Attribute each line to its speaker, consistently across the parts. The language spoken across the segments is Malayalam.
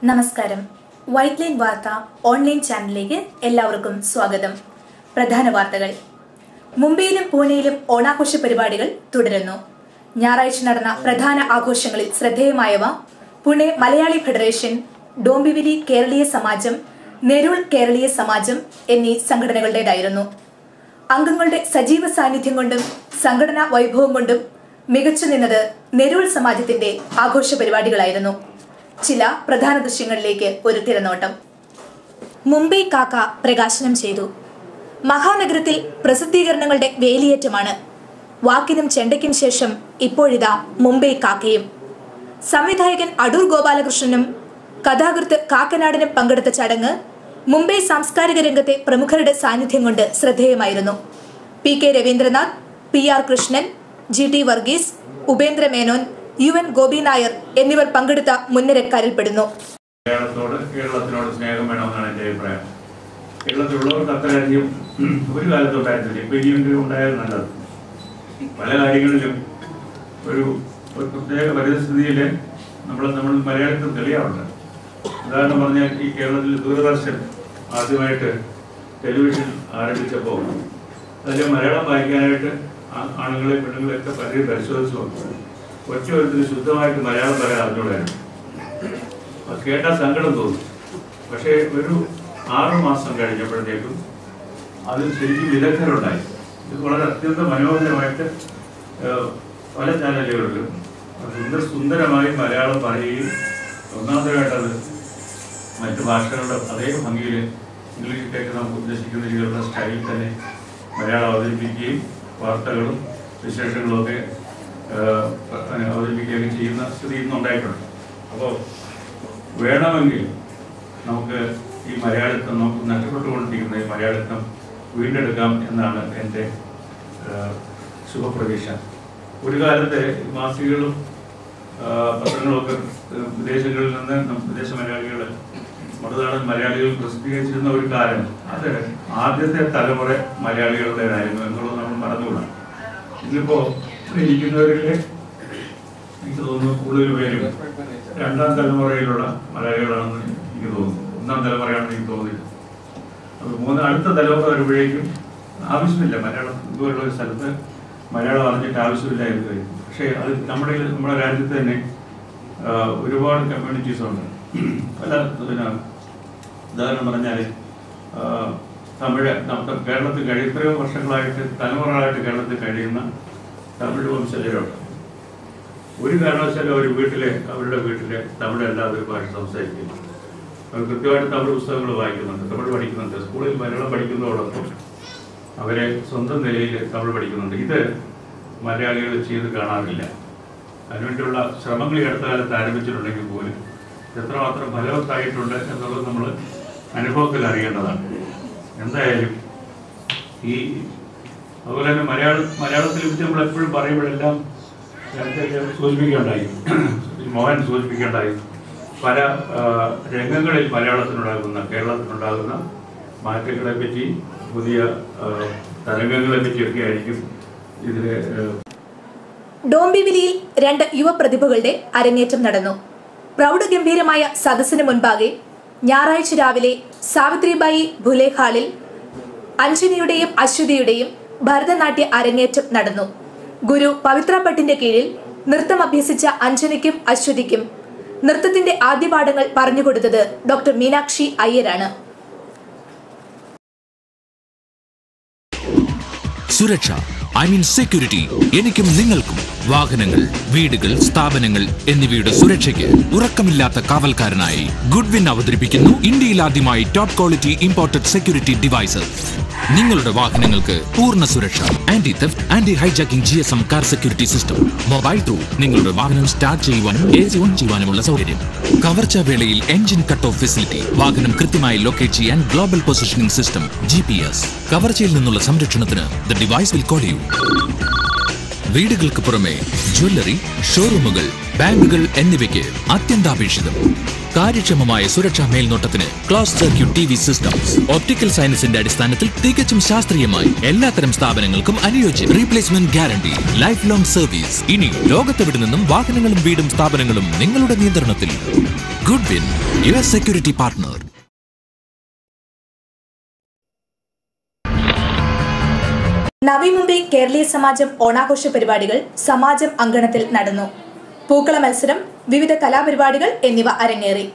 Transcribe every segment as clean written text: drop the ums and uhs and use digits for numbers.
Speaker 1: നമസ്കാരം. വൈറ്റ് ലൈൻ വാർത്ത ഓൺലൈൻ ചാനലിലേക്ക് എല്ലാവർക്കും സ്വാഗതം. പ്രധാന വാർത്തകൾ. മുംബൈയിലും പൂനെയിലും ഓണാഘോഷ പരിപാടികൾ തുടരുന്നു. ഞായറാഴ്ച നടന്ന പ്രധാന ആഘോഷങ്ങളിൽ ശ്രദ്ധേയമായവ പുണെ മലയാളി ഫെഡറേഷൻ, ഡോംബിവിലി കേരളീയ സമാജം, നെരൂൾ കേരളീയ സമാജം എന്നീ സംഘടനകളുടേതായിരുന്നു. അംഗങ്ങളുടെ സജീവ സാന്നിധ്യം കൊണ്ടും സംഘടനാ വൈഭവം കൊണ്ടും മികച്ചു നിന്നത് നെരൂൾ സമാജത്തിന്റെ ആഘോഷ പരിപാടികളായിരുന്നു. ചില പ്രധാന ദൃശ്യങ്ങളിലേക്ക് ഒരു തിരനോട്ടം. മുംബൈ കാക്ക പ്രകാശനം ചെയ്തു. മഹാനഗരത്തിൽ പ്രസിദ്ധീകരണങ്ങളുടെ വേലിയേറ്റമാണ്. വാക്കിനും ചെണ്ടയ്ക്കും ശേഷം ഇപ്പോഴിതാ മുംബൈ കാക്കയും. സംവിധായകൻ അടൂർ ഗോപാലകൃഷ്ണനും കഥാകൃത്ത് കാക്കനാടനും പങ്കെടുത്ത ചടങ്ങ് മുംബൈ സാംസ്കാരിക രംഗത്തെ പ്രമുഖരുടെ സാന്നിധ്യം കൊണ്ട് ശ്രദ്ധേയമായിരുന്നു. പി.കെ. രവീന്ദ്രനാഥ്, പി.ആർ. കൃഷ്ണൻ, ജി.ടി. വർഗീസ്, ഉപേന്ദ്ര മേനോൻ, യു.എൻ. ഗോപി നായർ എന്നിവർ പങ്കെടുത്ത മുൻനിരക്കാരിൽപ്പെടുന്നു.
Speaker 2: കേരളത്തിനോട് സ്നേഹം വേണമെന്നാണ് എൻ്റെ അഭിപ്രായം. കേരളത്തിലുള്ളവർക്ക് അത്രയധികം ഒരു കാലത്തുണ്ടായിരുന്നില്ല. ഇപ്പൊ ഇനിയെങ്കിലും ഉണ്ടായാൽ നല്ലത്. പല കാര്യങ്ങളിലും ഒരു പ്രത്യേക പരിസ്ഥിതിയിൽ നമ്മൾ മലയാളത്തിൽ തെളിയാറുണ്ട്. ഉദാഹരണം പറഞ്ഞാൽ, ഈ കേരളത്തിൽ ദൂരദർശൻ ആദ്യമായിട്ട് ടെലിവിഷൻ ആരംഭിച്ചപ്പോൾ അതിൽ മലയാളം വായിക്കാനായിട്ട് ആണുങ്ങളെ പെണ്ണുങ്ങളെയൊക്കെ പലരും പരിശോധിച്ചു വന്നു. ഒറ്റ ഒരുത്തിന് ശുദ്ധമായിട്ട് മലയാളം പറയാൻ അറിഞ്ഞൂടായിരുന്നു. കേട്ടാൽ സങ്കടം തോന്നും. പക്ഷേ ഒരു 6 മാസം കഴിഞ്ഞപ്പോഴത്തേക്കും അതിൽ ശരിക്കും വിദഗ്ധരുണ്ടായി. ഇത് വളരെ അത്യന്തം മനോഹരമായിട്ട് പല ചാനലുകളിലും സുന്ദരമായി മലയാളം പറയുകയും ഒന്നാമതായിട്ടത് മറ്റു ഭാഷകളുടെ അതേ ഭംഗിയിൽ ഇംഗ്ലീഷിലേക്ക് നമുക്ക് ഉദ്ദേശിക്കുന്ന രീതിയിലുള്ള സ്റ്റൈലിൽ തന്നെ മലയാളം അവതരിപ്പിക്കുകയും വാർത്തകളും വിശേഷങ്ങളും ഒക്കെ അവതരിപ്പിക്കുകയൊക്കെ ചെയ്യുന്ന സ്ഥിതി ഇന്നുണ്ടായിട്ടുണ്ട്. അപ്പോൾ വേണമെങ്കിൽ നമുക്ക് ഈ മലയാളിത്തം നമുക്ക് നഷ്ടപ്പെട്ടുകൊണ്ടിരിക്കുന്ന ഈ മലയാളിത്തം വീണ്ടെടുക്കാം എന്നാണ് എൻ്റെ ശുഭപ്രതീക്ഷ. ഒരു കാലത്ത് മാസികകളും പത്രങ്ങളുമൊക്കെ വിദേശങ്ങളിൽ നിന്ന് വിദേശ മലയാളികൾ മറുനാടൻ മലയാളികൾ പ്രസിദ്ധീകരിച്ചിരുന്ന ഒരു കാലം, അത് ആദ്യത്തെ തലമുറ മലയാളികളുടേതായിരുന്നു എന്നുള്ളത് നമ്മൾ മറന്നുകൂടാ. ഇന്നിപ്പോൾ ഇരിക്കുന്നവരിൽ എനിക്ക് തോന്നുന്നു കൂടുതൽ പേരും 2ാം തലമുറയിലുള്ള മലയാളികളാണെന്ന് എനിക്ക് തോന്നുന്നു. 1ാം തലമുറയാണെന്ന് എനിക്ക് തോന്നുന്നില്ല. അപ്പോൾ അടുത്ത തലമുറ വരുമ്പോഴേക്കും ആവശ്യമില്ല മലയാളം. ഇതുപോലുള്ള ഒരു സ്ഥലത്ത് മലയാളം അറിഞ്ഞിട്ട് ആവശ്യമില്ല എന്ന് കഴിയും. പക്ഷേ അത് നമ്മുടെ രാജ്യത്ത് തന്നെ ഒരുപാട് കമ്മ്യൂണിറ്റീസ് ഉണ്ട്. പല ഉദാഹരണം പറഞ്ഞാൽ തമിഴ് നമുക്ക് കേരളത്തിൽ എത്രയോ വർഷങ്ങളായിട്ട് തലമുറകളായിട്ട് കേരളത്തിൽ കഴിയുന്ന തമിഴ് വംശജരുണ്ട്. ഒരു കാരണവശാലും അവരുടെ വീട്ടിലെ തമിഴ് അല്ലാതെ ഒരു ഭാഷ സംസാരിക്കുന്നു. അവർ കൃത്യമായിട്ട് തമിഴ് പുസ്തകങ്ങൾ വായിക്കുന്നുണ്ട്, തമിഴ് പഠിക്കുന്നുണ്ട്. സ്കൂളിൽ മലയാളം പഠിക്കുന്നതോടൊപ്പം അവരെ സ്വന്തം നിലയിൽ തമിഴ് പഠിക്കുന്നുണ്ട്. ഇത് മലയാളികൾ ചെയ്ത് കാണാറില്ല. അതിനുവേണ്ടിയുള്ള ശ്രമങ്ങൾ ഈ അടുത്ത കാലത്ത് ആരംഭിച്ചിട്ടുണ്ടെങ്കിൽ പോലും എത്രമാത്രം ഫലവത്തായിട്ടുണ്ട് എന്നുള്ളത് നമ്മൾ അനുഭവത്തിൽ അറിയേണ്ടതാണ്. എന്തായാലും അതുപോലെ തന്നെ മലയാളത്തിനെ കുറിച്ച് നമ്മൾ എപ്പോഴും പറയുമ്പോഴെല്ലാം സൂചിപ്പിക്കേണ്ടായി, മോഹൻ സൂചിപ്പിക്കേണ്ടായി, പല രംഗങ്ങളിൽ കേരളത്തിനുണ്ടാകുന്ന മാറ്റങ്ങളെ പറ്റി, പുതിയ തരംഗങ്ങളെ പറ്റിയൊക്കെ ആയിരിക്കും ഇതിലെ.
Speaker 1: ഡോംബിവിലിയിൽ 2 യുവപ്രതിഭകളുടെ അരങ്ങേറ്റം നടന്നു. പ്രൗഢഗംഭീരമായ സദസ്സിന് മുൻപാകെ ഞായറാഴ്ച രാവിലെ സാവിത്രിബായി ഫുലെ ഹാളിൽ അഞ്ജനിയുടെയും അശ്വതിയുടെയും ഭരതനാട്യ അരങ്ങേറ്റം നടന്നു. ഗുരു പവിത്ര ഭട്ടിന്റെ കീഴിൽ നൃത്തം അഭ്യസിച്ച അഞ്ജനിക്കും അശ്വതിക്കും നൃത്തത്തിന്റെ ആദ്യപാഠങ്ങൾ പറഞ്ഞുകൊടുത്തത് ഡോക്ടർ മീനാക്ഷി അയ്യരാണ്.
Speaker 3: സുരക്ഷ, സെക്യൂരിറ്റി, എനിക്കും നിങ്ങൾക്കും വാഹനങ്ങൾ, വീടുകൾ, സ്ഥാപനങ്ങൾ എന്നിവയുടെ സുരക്ഷയ്ക്ക് ഉറക്കമില്ലാത്ത കാവൽക്കാരനായി ഗുഡ്വിൻ അവതരിപ്പിക്കുന്നു ഇന്ത്യയിൽ ആദ്യമായി top quality imported security devices. നിങ്ങളുടെ വാഹനങ്ങൾക്ക് പൂർണ്ണ സുരക്ഷ, anti theft, anti hijacking GSM car security system, mobile through നിങ്ങളുടെ വാഹനം സ്റ്റാർട്ട് ചെയ്യുവാനും AC ഓൺ ചെയ്യുവാനുമുള്ള സൗകര്യം, കവർച്ച വേളയിൽ എഞ്ചിൻ കട്ട് ഓഫ് ഫെസിലിറ്റി, വാഹനം കൃത്യമായി ലൊക്കേറ്റ് ചെയ്യാൻ ഗ്ലോബൽ പൊസിഷനിംഗ് സിസ്റ്റം GPS, കവർച്ചയിൽ നിന്നുള്ള സംരക്ഷണത്തിന് the device will call you. വീടുകൾക്ക് പുറമെ ജ്വല്ലറി, ഷോറൂമുകൾ, ബാങ്കുകൾ എന്നിവയ്ക്ക് അത്യന്താപേക്ഷിതം. കാര്യക്ഷമമായ സുരക്ഷാ മേൽനോട്ടത്തിന് close circuit TV systems. Optical സയൻസിന്റെ അടിസ്ഥാനത്തിൽ തികച്ചും ശാസ്ത്രീയമായി എല്ലാത്തരം സ്ഥാപനങ്ങൾക്കും അനുയോജ്യം. Replacement guarantee, life long service. ഇനി ലോകത്തെവിടെ നിന്നും വാഹനങ്ങളും വീടും സ്ഥാപനങ്ങളും നിങ്ങളുടെ നിയന്ത്രണത്തിൽ. Goodwin, your security partner.
Speaker 1: Navi Mumbai Keraleeya Samajam ഓണാഘോഷ പരിപാടികൾ സമാജം അങ്കണത്തിൽ നടന്നു. പൂക്കള മത്സരം, വിവിധ കലാപരിപാടികൾ എന്നിവ അരങ്ങേറി.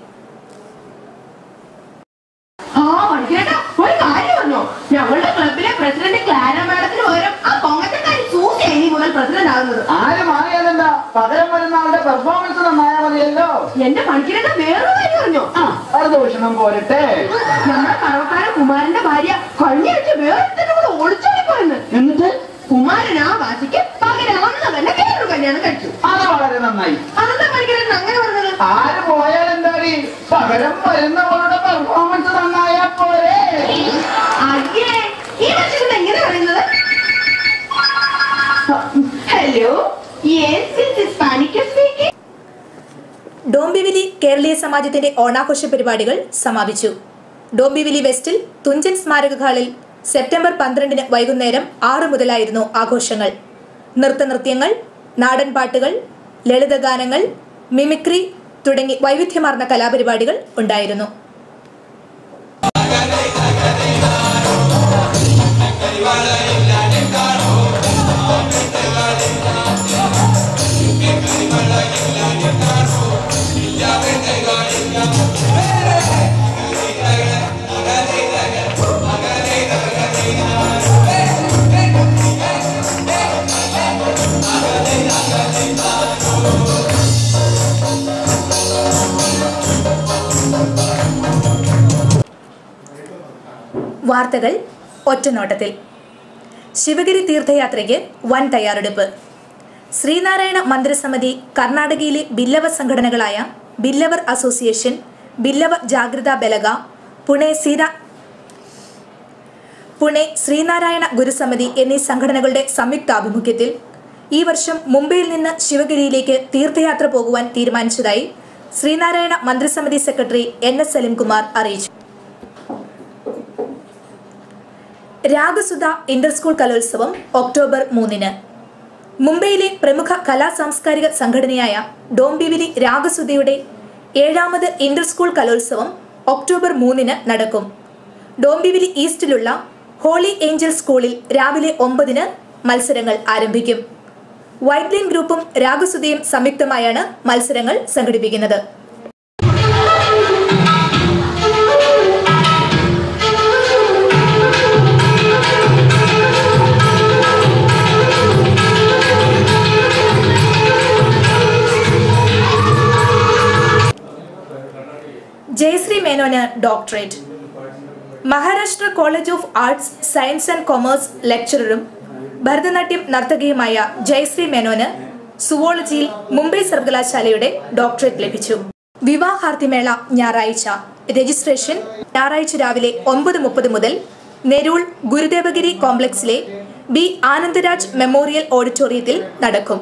Speaker 4: ഞങ്ങളുടെ ക്ലബിലെ പ്രസിഡന്റ് ക്ലാര മാഡത്തിന് പകരം ആ കോൺഗ്രസ്സുകാരി സൂസി മുതൽ പ്രസിഡന്റ് ആകുന്നത്.
Speaker 5: ആരും അറിയാതെന്താ, പകരം വരുന്ന ആളുടെ പെർഫോമൻസ് നന്നായാൽ മതിയല്ലോ.
Speaker 4: എന്റെ പണിക്കിരേട്ട വേറൊരു കാര്യം പറഞ്ഞു.
Speaker 5: പരദൂഷണം പോരട്ടെ.
Speaker 4: നമ്മുടെ കറവക്കാരൻ കുമാരന്റെ ഭാര്യ കഴിഞ്ഞ ആഴ്ച വേറെ കൂടെ ഒളിച്ചോടിപ്പോയെന്ന്.
Speaker 5: എന്നിട്ട്
Speaker 4: കുമാരൻ ആ വാശിക്ക് പകരം അന്ന് തന്നെ വേറൊരു കല്യാണം കഴിച്ചു.
Speaker 5: അത് വളരെ നന്നായി.
Speaker 4: അതെന്താ പണിക്കിരേട്ടൻ അങ്ങനെ പറഞ്ഞത്?
Speaker 5: ആര് പോയാൽ എന്താടി, പകരം വരുന്നവളുടെ പെർഫോമൻസ് നന്നായാ പോരെ.
Speaker 4: അയ്യേ, ഈ മനുഷ്യൻ എങ്ങനെ പറയുന്നത്? ഹലോ,
Speaker 1: ഡോംബിവിലി കേരളീയ സമാജത്തിന്റെ ഓണാഘോഷ പരിപാടികൾ സമാപിച്ചു. ഡോംബിവിലി വെസ്റ്റിൽ തുഞ്ചൻ സ്മാരക ഹാളിൽ സെപ്റ്റംബർ 12 വൈകുന്നേരം 6 മുതലായിരുന്നു ആഘോഷങ്ങൾ. നൃത്തനൃത്യങ്ങൾ, നാടൻ പാട്ടുകൾ, ലളിതഗാനങ്ങൾ, മിമിക്രി തുടങ്ങി വൈവിധ്യമാർന്ന കലാപരിപാടികൾ ഉണ്ടായിരുന്നു. വാർത്തകൾ ഒറ്റനോട്ടത്തിൽ. ശിവഗിരി തീർത്ഥയാത്രയ്ക്ക് വൻ തയ്യാറെടുപ്പ്. ശ്രീനാരായണ മന്ത്രിസമിതി കർണാടകയിലെ ബില്ലവ സംഘടനകളായ ബില്ലവർ അസോസിയേഷൻ, ബില്ലവ ജാഗ്രത ബലഗ, പുണെ ശ്രീനാരായണ ഗുരുസമിതി എന്നീ സംഘടനകളുടെ സംയുക്താഭിമുഖ്യത്തിൽ ഈ വർഷം മുംബൈയിൽ നിന്ന് ശിവഗിരിയിലേക്ക് തീർത്ഥയാത്ര പോകുവാൻ തീരുമാനിച്ചതായി ശ്രീനാരായണ മന്ത്രിസമിതി സെക്രട്ടറി NS സലിംകുമാർ അറിയിച്ചു. രാഗസുധ ഇന്റർ സ്കൂൾ കലോത്സവം ഒക്ടോബർ 3. മുംബൈയിലെ പ്രമുഖ കലാ സാംസ്കാരിക സംഘടനയായ ഡോംബിവിലി രാഗസുധയുടെ 7ാമത് ഇന്റർ സ്കൂൾ കലോത്സവം ഒക്ടോബർ 3 നടക്കും. ഡോംബിവിലി ഈസ്റ്റിലുള്ള ഹോളി ഏഞ്ചൽ സ്കൂളിൽ രാവിലെ 9 മത്സരങ്ങൾ ആരംഭിക്കും. വൈറ്റ് ലൈൻ ഗ്രൂപ്പും രാഗസുധയും സംയുക്തമായാണ് മത്സരങ്ങൾ സംഘടിപ്പിക്കുന്നത്. ജയശ്രീ മേനോന് doctorate. Maharashtra college of arts, science and commerce ലെക്ചററും ഭരതനാട്യം നർത്തകിയുമായ ജയശ്രീ മേനോന് സുവോളജിയിൽ മുംബൈ സർവകലാശാലയുടെ ഡോക്ടറേറ്റ് ലഭിച്ചു. വിവാഹാർത്ഥിമേള ഞായറാഴ്ച. രജിസ്ട്രേഷൻ ഞായറാഴ്ച രാവിലെ 9:30 മുതൽ നെരൂൾ ഗുരുദേവഗിരി കോംപ്ലക്സിലെ B. ആനന്ദരാജ് മെമ്മോറിയൽ ഓഡിറ്റോറിയത്തിൽ നടക്കും.